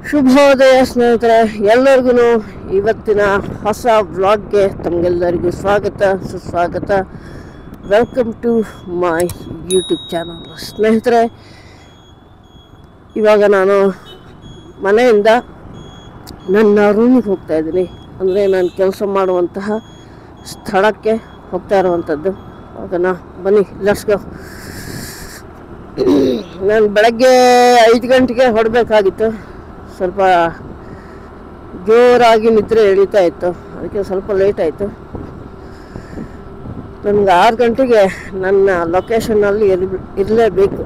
ಶುಭೋದಯ ಸ್ನೇಹಿತರೆ, ಎಲ್ಲರಿಗೂ ಇವತ್ತಿನ ಹೊಸ ವ್ಲಾಗ್ಗೆ ತಮಗೆಲ್ಲರಿಗೂ ಸ್ವಾಗತ ಸುಸ್ವಾಗತ. Welcome to my YouTube channel. ಸ್ನೇಹಿತರೆ, ಇವಾಗ ನಾನು ಮನೆಯಿಂದ ನನ್ನ ರೂಮಿಗೆ ಹೋಗ್ತಾ ಇದ್ದೀನಿ. ಅಂದರೆ ನಾನು ಕೆಲಸ ಮಾಡುವಂತಹ ಸ್ಥಳಕ್ಕೆ ಹೋಗ್ತಾ ಇರುವಂಥದ್ದು. ಹೋಗೋಣ ಬನ್ನಿ, ಲೆಟ್ಸ್ ಗೋ. ನಾನು ಬೆಳಗ್ಗೆ 5 ಗಂಟೆಗೆ ಹೊರಡಬೇಕಾಗಿತ್ತು. ಸ್ವಲ್ಪ ಜೋರಾಗಿ ನಿದ್ರೆ ಎಳೀತಾ ಇತ್ತು, ಅದಕ್ಕೆ ಸ್ವಲ್ಪ ಲೇಟ್ ಆಯಿತು. ನನಗೆ 6 ಗಂಟೆಗೆ ನನ್ನ ಲೊಕೇಶನ್ನಲ್ಲಿ ಇರಲೇಬೇಕು.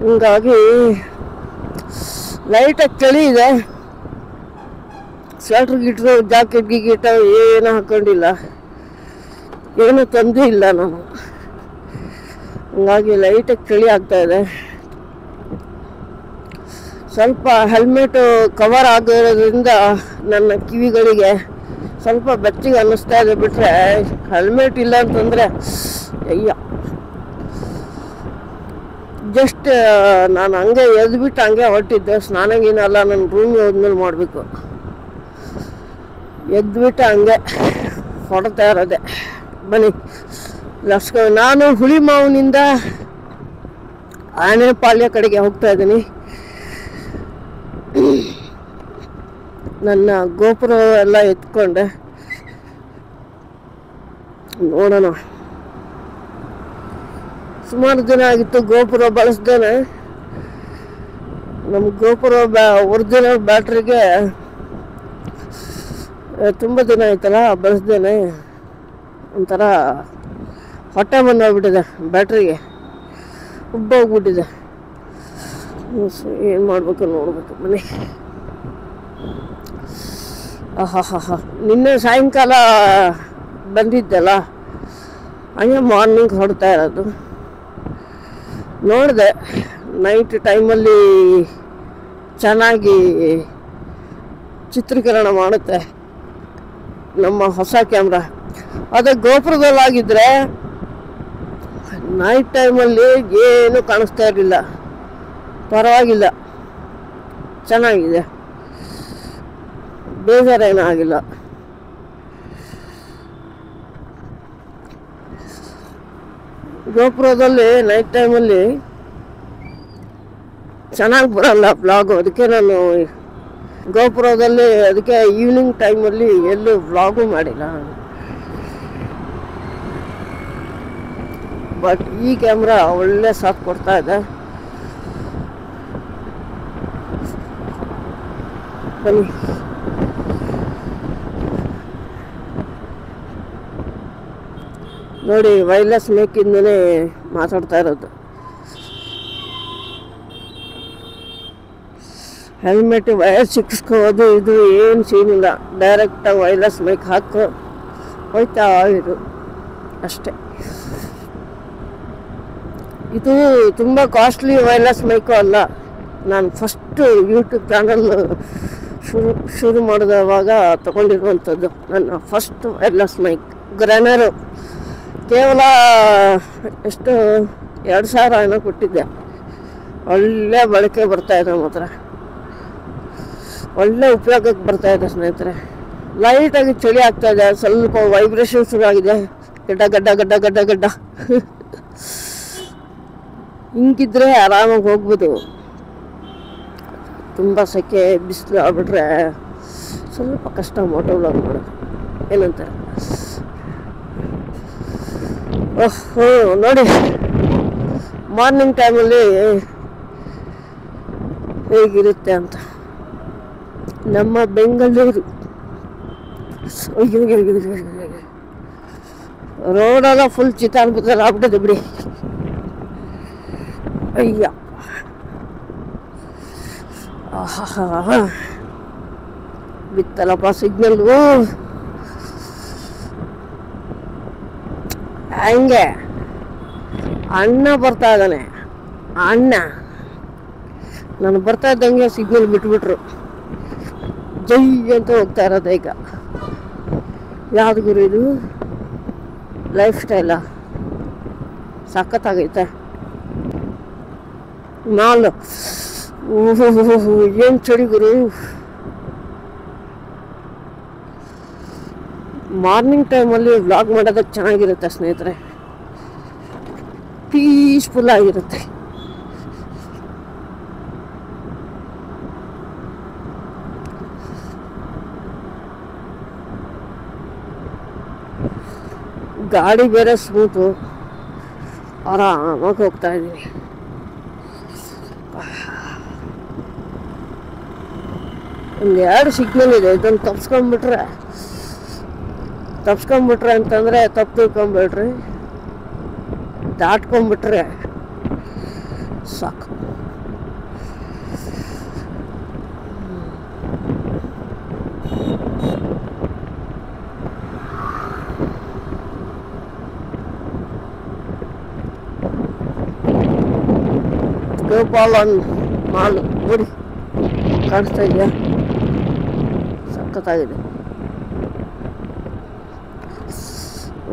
ಹೀಗಾಗಿ ಲೈಟಾಗಿ ಚಳಿ ಇದೆ. ಸ್ವೆಟ್ರ್ ಗಿಟ್ರು ಜಾಕೆಟ್ ಗಿಟ ಏನೂ ಹಾಕ್ಕೊಂಡಿಲ್ಲ, ಏನೂ ತಂದು ಇಲ್ಲ ನಾನು. ಹಂಗಾಗಿ ಲೈಟಾಗಿ ಚಳಿ ಆಗ್ತಾಯಿದೆ. ಸ್ವಲ್ಪ ಹೆಲ್ಮೆಟು ಕವರ್ ಆಗಿರೋದ್ರಿಂದ ನನ್ನ ಕಿವಿಗಳಿಗೆ ಸ್ವಲ್ಪ ಬೆಚ್ಚಗೆ ಅನ್ನಿಸ್ತಾ ಇದೆ. ಬಿಟ್ಟರೆ ಹೆಲ್ಮೆಟ್ ಇಲ್ಲ ಅಂತಂದರೆ ಅಯ್ಯ, ಜಸ್ಟ್ ನಾನು ಹಂಗೆ ಎದ್ಬಿಟ್ಟು ಹಂಗೆ ಹೊರಟಿದ್ದೆ. ಸ್ನಾನ ಗೀನಲ್ಲ, ನನ್ನ ರೂಮಿಗೆ ಹೋದ್ಮೇಲೆ ಮಾಡಬೇಕು. ಎದ್ಬಿಟ್ಟು ಹಂಗೆ ಹೊರಡ್ತಾ ಇರೋದೆ. ಬನ್ನಿ ಲಸ್ಕ. ನಾನು ಹುಳಿಮಾವಿನಿಂದ ಆನೆಪಾಳ್ಯ ಕಡೆಗೆ ಹೋಗ್ತಾ ಇದ್ದೀನಿ. ನನ್ನ ಗೋಪುರ ಎಲ್ಲ ಎತ್ಕೊಂಡೆ. ನೋಡೋಣ, ಸುಮಾರು ದಿನ ಆಗಿತ್ತು ಗೋಪುರ ಬಳಸ್ದೇನೆ. ನಮ್ಮ ಗೋಪುರ ಒರಿಜಿನಲ್ ಬ್ಯಾಟ್ರಿಗೆ ತುಂಬ ದಿನ ಆಯ್ತಲ್ಲ ಬಳಸ್ದೇನೆ. ಒಂಥರ ಹೊಟ್ಟೆ ಬಂದೋಗ್ಬಿಟ್ಟಿದೆ, ಬ್ಯಾಟ್ರಿಗೆ ಉಬ್ಬೋಗ್ಬಿಟ್ಟಿದೆ. ಏನು ಮಾಡಬೇಕು ನೋಡ್ಬೇಕು. ಬನ್ನಿ. ನಿನ್ನೆ ಸಾಯಂಕಾಲ ಬಂದಿದ್ದಲ್ಲ, ಹಂಗೆ ಮಾರ್ನಿಂಗ್ ಹೊರಡ್ತಾ ಇರೋದು. ನೋಡಿದೆ, ನೈಟ್ ಟೈಮಲ್ಲಿ ಚೆನ್ನಾಗಿ ಚಿತ್ರೀಕರಣ ಮಾಡುತ್ತೆ ನಮ್ಮ ಹೊಸ ಕ್ಯಾಮ್ರಾ. ಅದೇ ಗೋಪುರದಲ್ಲಾಗಿದ್ದರೆ ನೈಟ್ ಟೈಮಲ್ಲಿ ಏನೂ ಕಾಣಿಸ್ತಾ ಇರಲಿಲ್ಲ. ಪರವಾಗಿಲ್ಲ, ಚೆನ್ನಾಗಿದೆ, ಬೇಜಾರೇನೂ ಆಗಿಲ್ಲ. ಗೋಪುರದಲ್ಲಿ ನೈಟ್ ಟೈಮಲ್ಲಿ ಚೆನ್ನಾಗಿ ಬರಲ್ಲ ವ್ಲಾಗು. ಅದಕ್ಕೆ ನಾನು ಗೋಪುರದಲ್ಲಿ ಅದಕ್ಕೆ ಈವ್ನಿಂಗ್ ಟೈಮಲ್ಲಿ ಎಲ್ಲೂ ವ್ಲಾಗು ಮಾಡಿಲ್ಲ. ಬಟ್ ಈ ಕ್ಯಾಮ್ರಾ ಒಳ್ಳೆ ಸಾಥ್ ಕೊಡ್ತಾ ಇದೆ. ಬನ್ನಿ. ನೋಡಿ, ವೈರ್ಲೆಸ್ ಮೇಕಿಂದನೇ ಮಾತಾಡ್ತಾ ಇರೋದು. ಹೆಲ್ಮೆಟ್ ವೈರ್ ಸಿಕ್ಕಿಸ್ಕೋದು ಇದು ಏನು ಸೀನಿಲ್ಲ. ಡೈರೆಕ್ಟಾಗಿ ವೈರ್ಲೆಸ್ ಮೇಕ್ ಹಾಕೋ ಹೋಯ್ತಾ ಇರು ಅಷ್ಟೇ. ಇದು ತುಂಬ ಕಾಸ್ಟ್ಲಿ ವೈರ್ಲೆಸ್ ಮೈಕು ಅಲ್ಲ. ನಾನು ಫಸ್ಟು ಯೂಟ್ಯೂಬ್ ಚಾನಲ್ ಶುರು ಮಾಡಿದವಾಗ ತಗೊಂಡಿರುವಂಥದ್ದು ನನ್ನ ಫಸ್ಟ್ ವೈರ್ಲೆಸ್ ಮೈಕ್. ಗ್ರೈನರು ಕೇವಲ ಎಷ್ಟು 2,000 ಏನೋ ಕೊಟ್ಟಿದ್ದೆ. ಒಳ್ಳೆ ಬಳಕೆ ಬರ್ತಾಯಿದೆ, ನಮ್ಮ ಹತ್ರ ಒಳ್ಳೆ ಉಪಯೋಗಕ್ಕೆ ಬರ್ತಾಯಿದೆ ಸ್ನೇಹಿತರೆ. ಲೈಟಾಗಿ ಚಳಿ ಆಗ್ತಾಯಿದೆ, ಸ್ವಲ್ಪ ವೈಬ್ರೇಷನ್ ಶುರು ಆಗಿದೆ. ಗಡ್ಡ ಗಡ್ಡ ಗಡ್ಡ ಗಡ್ಡ ಗಡ್ಡ ಹಿಂಗಿದ್ರೆ ಆರಾಮಾಗಿ ಹೋಗ್ಬೋದು. ತುಂಬ ಸೆಕೆ ಬಿಸಿಲು ಆಗ್ಬಿಟ್ರೆ ಸ್ವಲ್ಪ ಕಷ್ಟ ಮೋಟೋ ವ್ಲಾಗ್ ಮಾಡೋದು. ಏನಂತಾರೆ? ಓಹೋ, ನೋಡಿ ಮಾರ್ನಿಂಗ್ ಟೈಮಲ್ಲಿ ಹೇಗಿರುತ್ತೆ ಅಂತ. ನಮ್ಮ ಬೆಂಗಳೂರು ರೋಡೆಲ್ಲ ಫುಲ್ ಚಿತ್ತಾನ್ಪುತ್ರ ಆಗ್ಬಿಟ್ಟಿದೆ ಬಿಡಿ. ಅಯ್ಯ, ಬಿತ್ತಲ್ಲಪ್ಪ ಸಿಗ್ನಲ್ವು. ಹಂಗೆ ಅಣ್ಣ ಬರ್ತಾ ಇದ್ದಾನೆ. ಅಣ್ಣ ನಾನು ಬರ್ತಾ ಇದ್ದಂಗೆ ಸಿಗ್ನಲ್ ಬಿಟ್ಬಿಟ್ರು. ಜೈ ಅಂತ ಹೋಗ್ತಾ ಇರೋದು ಈಗ. ಯಾವ್ದು ಗುರು ಇದು? ಲೈಫ್ ಸ್ಟೈಲ ಸಖತ್ತಾಗೈತೆ. ಮಾಲು ಓಹೋ ಏನು ಚಳಿ ಗುರು. ಮಾರ್ನಿಂಗ್ ಟೈಮಲ್ಲಿ ವ್ಲಾಗ್ ಮಾಡೋದಕ್ಕೆ ಚೆನ್ನಾಗಿರುತ್ತೆ ಸ್ನೇಹಿತರೆ, ಪೀಸ್ಫುಲ್ ಆಗಿರುತ್ತೆ. ಗಾಡಿ ಬೇರೆ ಸ್ಮೂತು, ಆರಾಮಾಗಿ ಹೋಗ್ತಾ ಇದ್ದೀನಿ. ಒಂದು 2 ಸಿಗ್ನಲ್ ಇದೆ, ಇದನ್ನು ತಪ್ಸ್ಕೊಂಬಿಟ್ರೆ ಅಂತಂದರೆ ತಪ್ಪು ತಿಳ್ಕೊಂಬಿಡ್ರಿ, ದಾಟ್ಕೊಂಬಿಟ್ರೆ ಸಾಕು. ಗೋಪಾಲನ್ ಮಾಲ್ ನೋಡಿ, ಕಾಣಿಸ್ತಾ ಇದೆಯಾ? ಸಖತ್ತಾಗಿದೆ.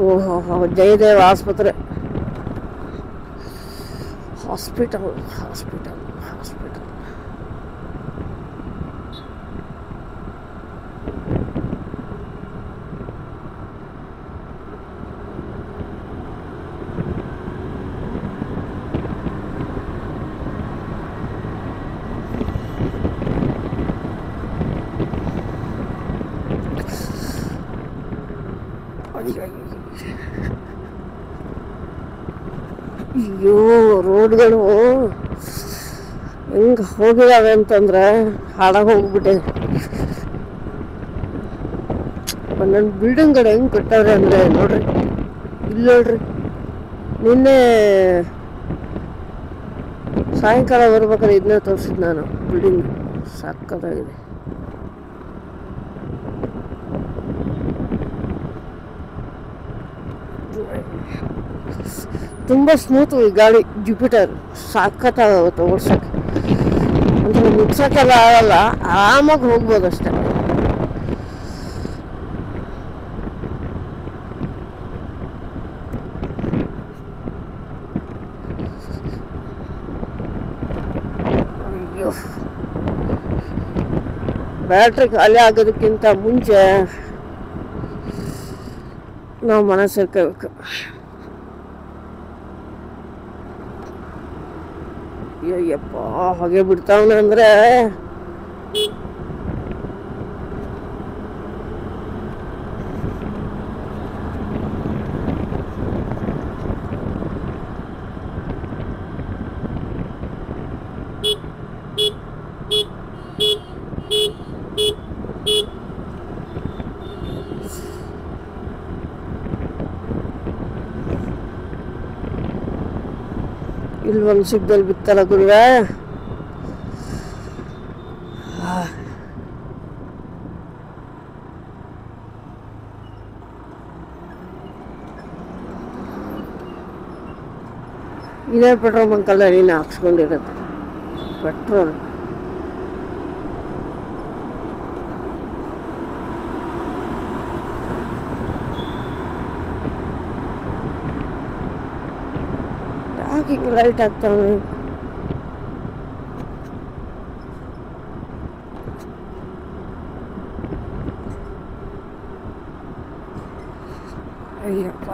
ಓಹೋ, ಜಯದೇವ ಆಸ್ಪತ್ರೆ, ಹಾಸ್ಪಿಟಲ್. ಅಯ್ಯೋ, ರೋಡ್ಗಳು ಹೆಂಗೆ ಹೋಗಿದಾವೆ ಅಂತಂದ್ರೆ ಹಾಳಾಗಿ ಹೋಗ್ಬಿಟ್ಟೆ. ನನ್ನ ಬಿಲ್ಡಿಂಗ್ಗಳು ಹೆಂಗೆ ಕಟ್ಟವ್ರೆ ಅಂದರೆ ನೋಡ್ರಿ, ಇಲ್ಲಿ ನೋಡ್ರಿ. ನಿನ್ನೆ ಸಾಯಂಕಾಲ ಬರ್ಬೇಕಾದ್ರೆ ಇದನ್ನ ತೋರಿಸಿದ್ ನಾನು, ಬಿಲ್ಡಿಂಗ್ ಸಕ್ಕತ್ತಾಗಿದೆ. ತುಂಬ ಸ್ಮೂತು ಈ ಗಾಡಿ ಜುಪಿಟರ್, ಸಖತ್ತಾಗುತ್ತೆ ಓಡ್ಸೋಕ್ಕೆ. ಅಂದರೆ ಮುಗ್ಸೋಕ್ಕೆಲ್ಲ ಆಗಲ್ಲ, ಆರಾಮಾಗಿ ಹೋಗ್ಬೋದು ಅಷ್ಟೆ. ಅಯ್ಯೋ, ಬ್ಯಾಟ್ರಿ ಖಾಲಿ ಆಗೋದಕ್ಕಿಂತ ಮುಂಚೆ ನಾವು ಮನೆ ಸೇರ್ಕೋಬೇಕು. ಅಯ್ಯಪ್ಪ, ಹಾಗೆ ಬಿಡ್ತಾವನೆ ಅಂದರೆ ಇಲ್ಲಿ ಒಂದು ಸಿಗ್ನಲ್ ಬಿತ್ತಲ್ಲ ಗುರುವೆ. ಇದೇ ಪೆಟ್ರೋಲ್ ಬಂಕಲ್ಲ ನೀನು ಹಾಕ್ಸ್ಕೊಂಡಿರೋದು ಪೆಟ್ರೋಲ್. ಯಾಕೆ ಲೈಟ್ ಆಗ್ತಾವೆ? ಅಯ್ಯಪ್ಪ,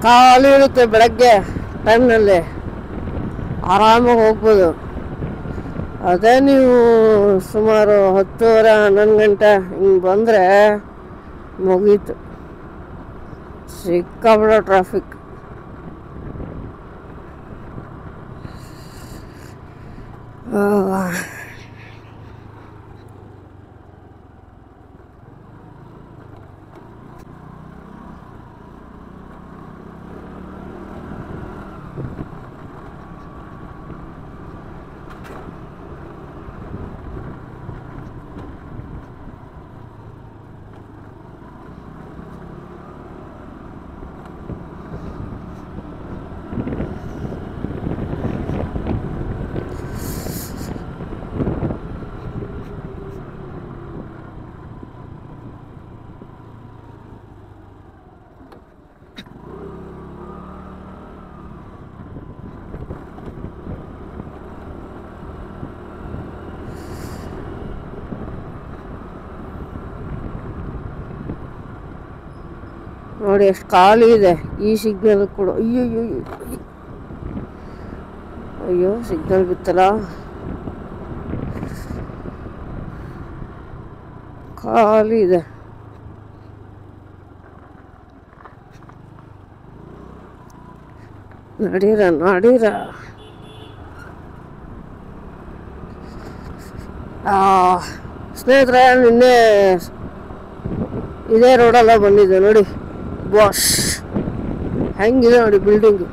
ಖಾಲಿ ಇರುತ್ತೆ ಬೆಳಗ್ಗೆ ಟೈಮ್ನಲ್ಲಿ, ಆರಾಮಾಗಿ ಹೋಗ್ಬೋದು. ಅದೇ ನೀವು ಸುಮಾರು 10:30 11 ಗಂಟೆ ಹಿಂಗೆ ಬಂದರೆ ಮುಗೀತು, ಸಿಕ್ಕಾಬಿಡೋ ಟ್ರಾಫಿಕ್. ನೋಡಿ ಎಷ್ಟು ಖಾಲಿ ಇದೆ. ಈ ಸಿಗ್ನಲ್ ಕೂಡ ಅಯ್ಯೋ ಅಯ್ಯೋ ಸಿಗ್ನಲ್ ಬಿತ್ತಲ್ಲ, ಖಾಲಿ ಇದೆ. ನಡೀರ ಸ್ನೇಹಿತರೆ, ನಿನ್ನೆ ಇದೇ ರೋಡೆಲ್ಲ ಬಂದಿದ್ದೆ ನೋಡಿ. ಬಾಷ್ ಹೆಂಗಿದೆ ನೋಡಿ, ಬಿಲ್ಡಿಂಗು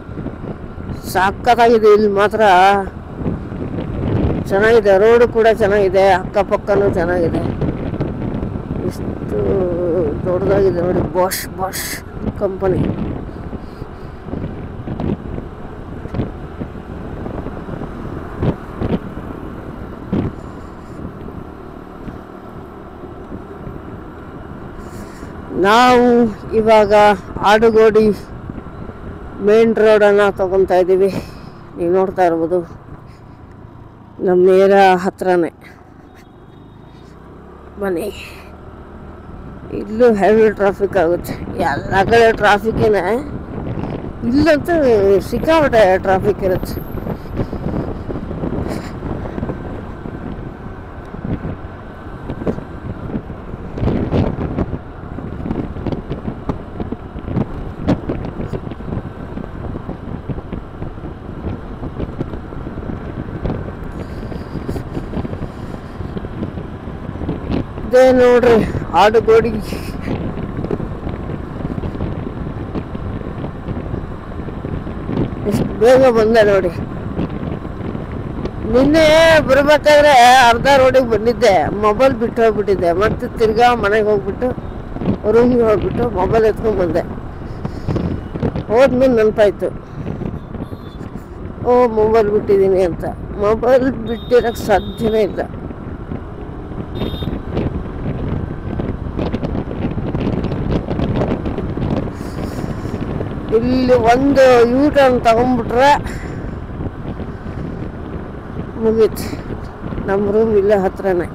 ಸಖತ್ತಾಗಿದೆ. ಇಲ್ಲಿ ಮಾತ್ರ ಚೆನ್ನಾಗಿದೆ, ರೋಡು ಕೂಡ ಚೆನ್ನಾಗಿದೆ, ಅಕ್ಕಪಕ್ಕನೂ ಚೆನ್ನಾಗಿದೆ. ಇಷ್ಟು ದೊಡ್ಡದಾಗಿದೆ ನೋಡಿ ಬಾಷ್ ಕಂಪನಿ. ನಾವು ಇವಾಗ ಆಡುಗೋಡಿ ಮೇನ್ ರೋಡನ್ನು ತಗೊತಾ ಇದ್ದೀವಿ. ನೀವು ನೋಡ್ತಾ ಇರ್ಬೋದು, ನಮ್ಮ ನೇರ ಹತ್ರನೇ ಬನ್ನಿ. ಇಲ್ಲೂ ಹೆವಿ ಟ್ರಾಫಿಕ್ ಆಗುತ್ತೆ, ಎಲ್ಲ ಕಡೆ ಟ್ರಾಫಿಕ್ಕೇನೆ. ಇಲ್ಲಂತೂ ಸಿಕ್ಕಾಪಟ್ಟೆ ಟ್ರಾಫಿಕ್ ಇರುತ್ತೆ. ಇದೇ ನೋಡ್ರಿ ಆಡುಗೋಡಿ. ಎಷ್ಟು ಬೇಗ ಬಂದೆ ನೋಡಿ. ನಿನ್ನೆ ಬರ್ಬೇಕಾದ್ರೆ ಅರ್ಧ ರೋಡಿಗೆ ಬಂದಿದ್ದೆ, ಮೊಬೈಲ್ ಬಿಟ್ಟು ಹೋಗ್ಬಿಟ್ಟಿದ್ದೆ. ಮತ್ತೆ ತಿರ್ಗಾ ಮನೆಗೆ ಹೋಗ್ಬಿಟ್ಟು ರೂಮಿಗೆ ಹೋಗ್ಬಿಟ್ಟು ಮೊಬೈಲ್ ಎತ್ಕೊಂಡ್ ಬಂದೆ. ಹೋದ್ಮೇಲೆ ನೆನಪಾಯ್ತು, ಮೊಬೈಲ್ ಬಿಟ್ಟಿದ್ದೀನಿ ಅಂತ. ಮೊಬೈಲ್ ಬಿಟ್ಟಿರೋಕ್ಕೆ ಸಾಧ್ಯನೇ ಇಲ್ಲ. ಇಲ್ಲಿ ಒಂದು U-turn ತಗೊಂಡ್ಬಿಟ್ರೆ ಮುಗೀತು, ನಮ್ಮ ರೂಮ್ ಇಲ್ಲೇ ಹತ್ರನೇ.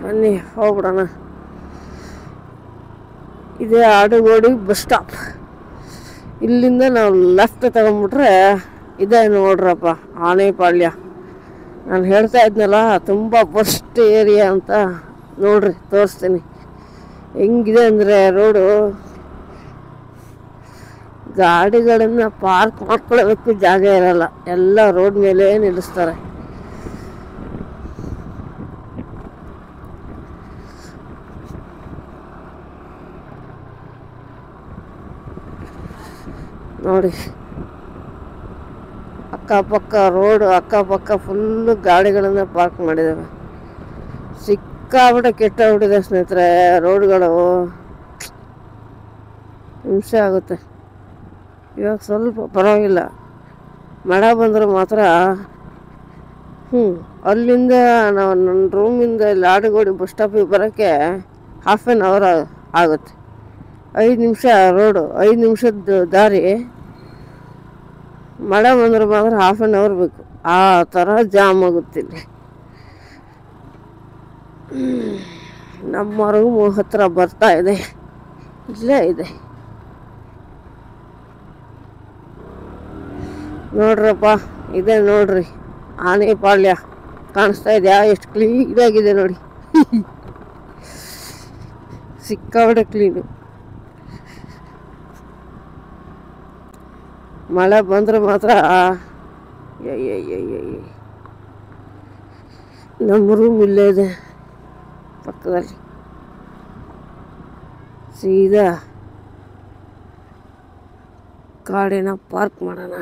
ಬನ್ನಿ ಹೋಗ್ಬಿಡೋಣ. ಇದೇ ಆಡುಗೋಡಿ ಬಸ್ ಸ್ಟಾಪ್. ಇಲ್ಲಿಂದ ನಾವು ಲೆಫ್ಟ್ ತಗೊಂಡ್ಬಿಟ್ರೆ ಇದೇ ನೋಡ್ರಪ್ಪ ಆನೆಪಾಳ್ಯ. ನಾನು ಹೇಳ್ತಾ ಇದ್ನಲ್ಲ ತುಂಬ ಫಸ್ಟ್ ಏರಿಯಾ ಅಂತ. ನೋಡ್ರಿ ತೋರಿಸ್ತೀನಿ ಹೆಂಗಿದೆ ಅಂದರೆ ರೋಡು. ಗಾಡಿಗಳನ್ನು ಪಾರ್ಕ್ ಮಾಡ್ಕೊಳ್ಳೋದಕ್ಕೂ ಜಾಗ ಇರಲ್ಲ, ಎಲ್ಲ ರೋಡ್ ಮೇಲೆ ನಿಲ್ಲಿಸ್ತಾರೆ. ನೋಡಿ ಅಕ್ಕಪಕ್ಕ ರೋಡು, ಅಕ್ಕಪಕ್ಕ ಫುಲ್ಲು ಗಾಡಿಗಳನ್ನು ಪಾರ್ಕ್ ಮಾಡಿದ್ದಾವೆ. ಸಿಕ್ಕಾಬಿಟ್ಟೆ ಕೆಟ್ಟೋಗ್ಬಿಟ್ಟಿದೆ ಸ್ನೇಹಿತರೆ ರೋಡ್ಗಳು. ಹಿಂಸೆ ಆಗುತ್ತೆ. ಇವಾಗ ಸ್ವಲ್ಪ ಪರವಾಗಿಲ್ಲ, ಮಳೆ ಬಂದರೆ ಮಾತ್ರ ಅಲ್ಲಿಂದ ನಾವು ನನ್ನ ರೂಮಿಂದ ಇಲ್ಲಿ ಆಡುಗೋಡಿ ಬಸ್ ಸ್ಟಾಪಿಗೆ ಬರೋಕ್ಕೆ ½ an hour ಆಗುತ್ತೆ. 5 ನಿಮಿಷ ರೋಡು, 5 ನಿಮಿಷದ ದಾರಿ. ಮಳೆ ಬಂದ್ರೆ ಮಾತ್ರ 1/2 ಬೇಕು, ಆ ಥರ ಜಾಮ್ ಆಗುತ್ತಿಲ್ಲ. ನಮ್ಮ ರೂಮು ಹತ್ರ ಬರ್ತಾ ಇದೆ, ಇಲ್ಲೇ ಇದೆ ನೋಡ್ರಪ್ಪ. ಇದೆ ನೋಡ್ರಿ ಆನೆ ಪಾಳ್ಯ ಕಾಣಿಸ್ತಾ ಇದೆಯಾ? ಎಷ್ಟು ಕ್ಲೀನಾಗಿದೆ ನೋಡಿ. ಸಿಕ್ಕಾಪಟ್ಟೆ ಕ್ಲೀನು. ಮಳೆ ಬಂದ್ರೆ ಮಾತ್ರ ನಮ್ಮ ರೂಮ್ ಇಲ್ಲೇ ಇದೆ ಪಕ್ಕದಲ್ಲಿ. ಸೀದಾ ಗಾಡಿನ ಪಾರ್ಕ್ ಮಾಡೋಣ.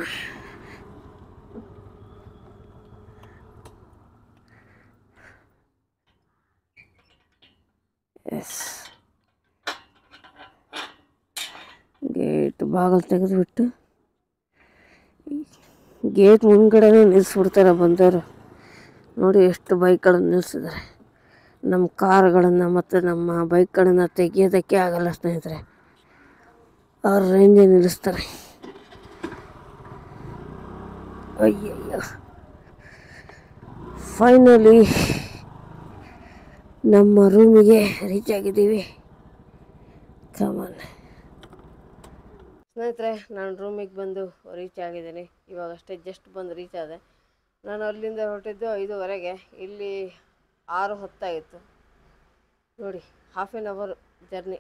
ಎಸ್, ಗೇಟ್ ಬಾಗಿಲು ತೆಗೆದುಬಿಟ್ಟು ಗೇಟ್ ಮುಂದ್ಗಡೆನೇ ನಿಲ್ಲಿಸ್ಬಿಡ್ತಾರೆ ಬಂದವರು. ನೋಡಿ ಎಷ್ಟು ಬೈಕ್ಗಳನ್ನು ನಿಲ್ಲಿಸಿದ್ದಾರೆ. ನಮ್ಮ ಕಾರುಗಳನ್ನು ಮತ್ತು ನಮ್ಮ ಬೈಕ್ಗಳನ್ನು ತೆಗಿಯೋದಕ್ಕೆ ಆಗಲ್ಲ ಸ್ನೇಹಿತರೆ, ಅವ್ರ ರೇಂಜೇ ನಿಲ್ಲಿಸ್ತಾರೆ. ಅಯ್ಯಯ್ಯ, ಫೈನಲಿ ನಮ್ಮ ರೂಮಿಗೆ ರೀಚ್ ಆಗಿದ್ದೀವಿ. ಕಮಾನ್ ಸ್ನೇಹಿತರೆ, ನಾನು ರೂಮಿಗೆ ಬಂದು ರೀಚ್ ಆಗಿದ್ದೀನಿ. ಇವಾಗಷ್ಟೇ ಜಸ್ಟ್ ಬಂದು ರೀಚ್ ಆದೆ. ನಾನು ಅಲ್ಲಿಂದ ಹೊರಟಿದ್ದು 5:30. ಇಲ್ಲಿ 6:10 ನೋಡಿ. 1/2 ಅವರ್ ಜರ್ನಿ.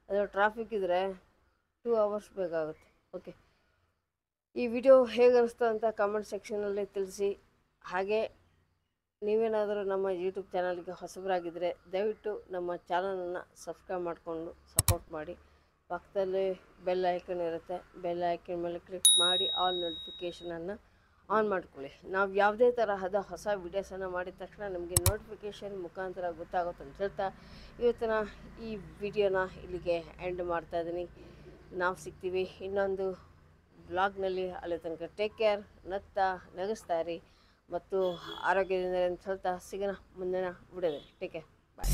ಅದು ಟ್ರಾಫಿಕ್ ಇದ್ದರೆ 2 ಅವರ್ಸ್ ಬೇಕಾಗುತ್ತೆ. ಓಕೆ, ಈ ವಿಡಿಯೋ ಹೇಗೆ ಅನಿಸ್ತು ಅಂತ ಕಮೆಂಟ್ ಸೆಕ್ಷನಲ್ಲಿ ತಿಳಿಸಿ. ಹಾಗೆ ನೀವೇನಾದರೂ ನಮ್ಮ ಯೂಟ್ಯೂಬ್ ಚಾನಲ್ಗೆ ಹೊಸಬರಾಗಿದ್ದರೆ ದಯವಿಟ್ಟು ನಮ್ಮ ಚಾನಲನ್ನು ಸಬ್ಸ್ಕ್ರೈಬ್ ಮಾಡಿಕೊಂಡು ಸಪೋರ್ಟ್ ಮಾಡಿ. ಪಕ್ಕದಲ್ಲಿ ಬೆಲ್ ಐಕನ್ ಇರುತ್ತೆ, ಬೆಲ್ ಐಕನ್ ಮೇಲೆ ಕ್ಲಿಕ್ ಮಾಡಿ ಆಲ್ ನೋಟಿಫಿಕೇಷನನ್ನು ಆನ್ ಮಾಡ್ಕೊಳ್ಳಿ. ನಾವು ಯಾವುದೇ ತರಹದ ಹೊಸ ವೀಡಿಯೋಸನ್ನು ಮಾಡಿದ ತಕ್ಷಣ ನಮಗೆ ನೋಟಿಫಿಕೇಷನ್ ಮುಖಾಂತರ ಗೊತ್ತಾಗುತ್ತೆ ಅಂತ ಹೇಳ್ತಾ ಇವತ್ತಿನ ಈ ವಿಡಿಯೋನ ಇಲ್ಲಿಗೆ ಎಂಡ್ ಮಾಡ್ತಾಯಿದ್ದೀನಿ. ನಾವು ಸಿಗ್ತೀವಿ ಇನ್ನೊಂದು ಬ್ಲಾಗ್ನಲ್ಲಿ. ಅಲ್ಲಿ ತನಕ ಟೇಕ್ ಕೇರ್, ನಗ್ತಾ ನಗಿಸ್ತಾ ಇರಿ ಮತ್ತು ಆರೋಗ್ಯದಿಂದ ಅಂತ ಹೇಳ್ತಾ ಸಿಗೋಣ ಮುಂದಿನ ವಿಡಿಯೋದಲ್ಲಿ. ಟೇಕ್ ಕೇರ್, ಬಾಯ್.